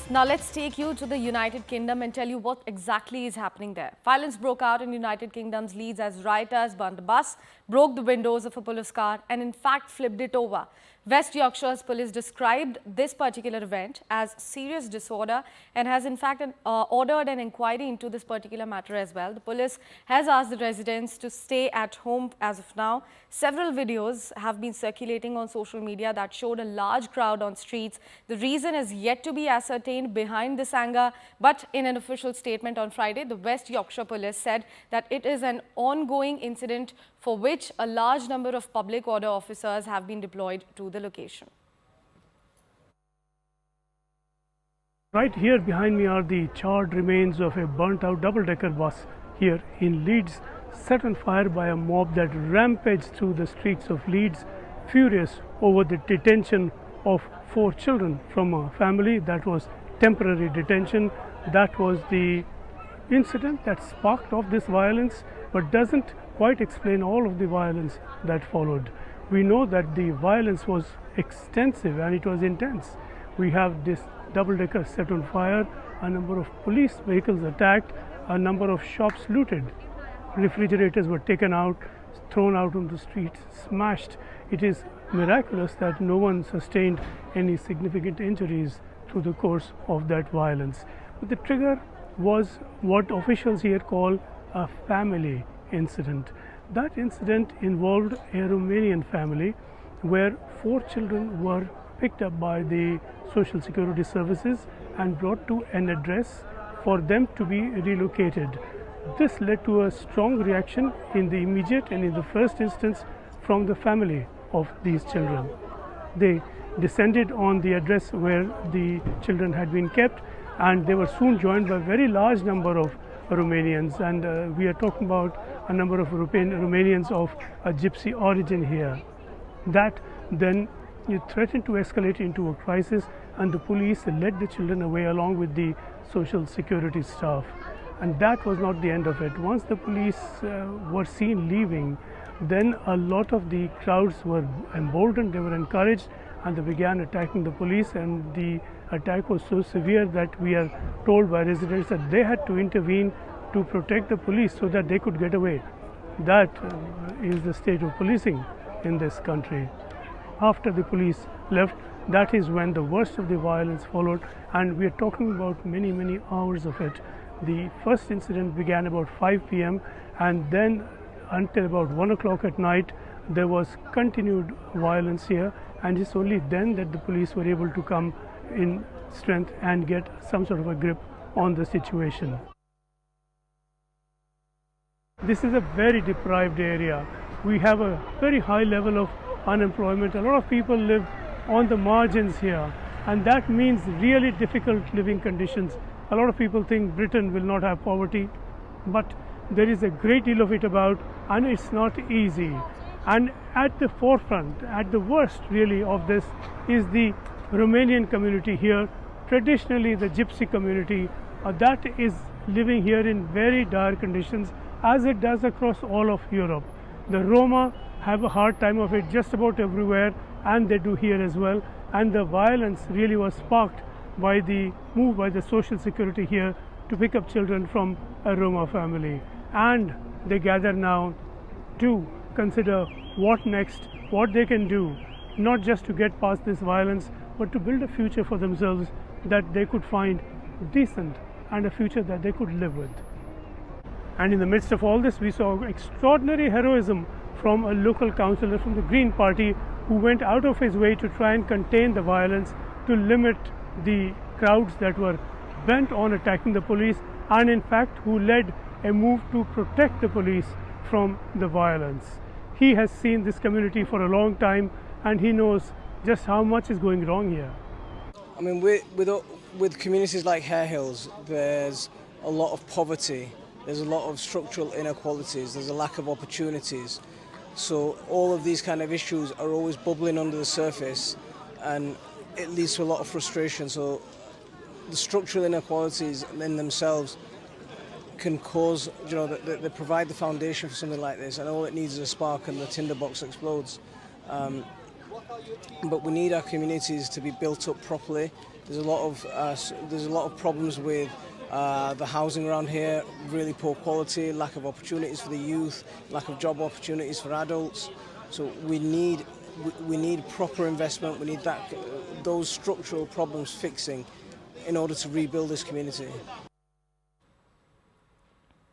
Now let's take you to the United Kingdom and tell you what exactly is happening there. Violence broke out in United Kingdom's Leeds as rioters burned a bus, broke the windows of a police car and in fact flipped it over. West Yorkshire's police described this particular event as serious disorder and has in fact ordered an inquiry into this particular matter as well. The police has asked the residents to stay at home as of now. Several videos have been circulating on social media that showed a large crowd on streets. The reason is yet to be ascertained behind this anger, but in an official statement on Friday, the West Yorkshire Police said that it is an ongoing incident for which a large number of public order officers have been deployed to the location. Right here behind me are the charred remains of a burnt-out double-decker bus here in Leeds, set on fire by a mob that rampaged through the streets of Leeds, furious over the detention of 4 children from a family that was temporary detention. That was the incident that sparked off this violence, but doesn't quite explain all of the violence that followed. We know that the violence was extensive and it was intense. We have this double-decker set on fire, a number of police vehicles attacked, a number of shops looted, refrigerators were taken out, thrown out on the streets, smashed. It is miraculous that no one sustained any significant injuries through the course of that violence. But the trigger was what officials here call a family incident. That incident involved a Romanian family where 4 children were picked up by the Social Security Services and brought to an address for them to be relocated. This led to a strong reaction in the immediate and in the first instance from the family of these children. They descended on the address where the children had been kept, and they were soon joined by a very large number of Romanians, and we are talking about a number of Romanians of a gypsy origin here. That then threatened to escalate into a crisis, and the police led the children away along with the Social Security staff. And that was not the end of it. Once the police were seen leaving, then a lot of the crowds were emboldened, they were encouraged, and they began attacking the police, and the attack was so severe that we are told by residents that they had to intervene to protect the police so that they could get away. That is the state of policing in this country. After the police left, that is when the worst of the violence followed, and we are talking about many hours of it. The first incident began about 5 p.m. and then until about 1 o'clock at night there was continued violence here, and it's only then that the police were able to come in strength and get some sort of a grip on the situation. This is a very deprived area. We have a very high level of unemployment. A lot of people live on the margins here, and that means really difficult living conditions. A lot of people think Britain will not have poverty, but there is a great deal of it about, and it's not easy. And at the forefront, at the worst really of this, is the Romanian community here, traditionally the gypsy community, that is living here in very dire conditions, as it does across all of Europe. The Roma have a hard time of it just about everywhere, and they do here as well. And the violence really was sparked by the move by the Social Security here to pick up children from a Roma family. And they gather now to consider what next, what they can do, not just to get past this violence, but to build a future for themselves that they could find decent and a future that they could live with. And in the midst of all this, we saw extraordinary heroism from a local councillor from the Green Party who went out of his way to try and contain the violence, to limit the crowds that were bent on attacking the police, and in fact who led a move to protect the police from the violence. He has seen this community for a long time, and he knows just how much is going wrong here. I mean, with communities like Hare Hills, there's a lot of poverty, there's a lot of structural inequalities, there's a lack of opportunities. So all of these kind of issues are always bubbling under the surface, and it leads to a lot of frustration. So the structural inequalities in themselves can cause, they provide the foundation for something like this, and all it needs is a spark and the tinderbox explodes. But we need our communities to be built up properly. There's a lot of problems with the housing around here, really poor quality, lack of opportunities for the youth, lack of job opportunities for adults. So we need proper investment. We need those structural problems fixing in order to rebuild this community.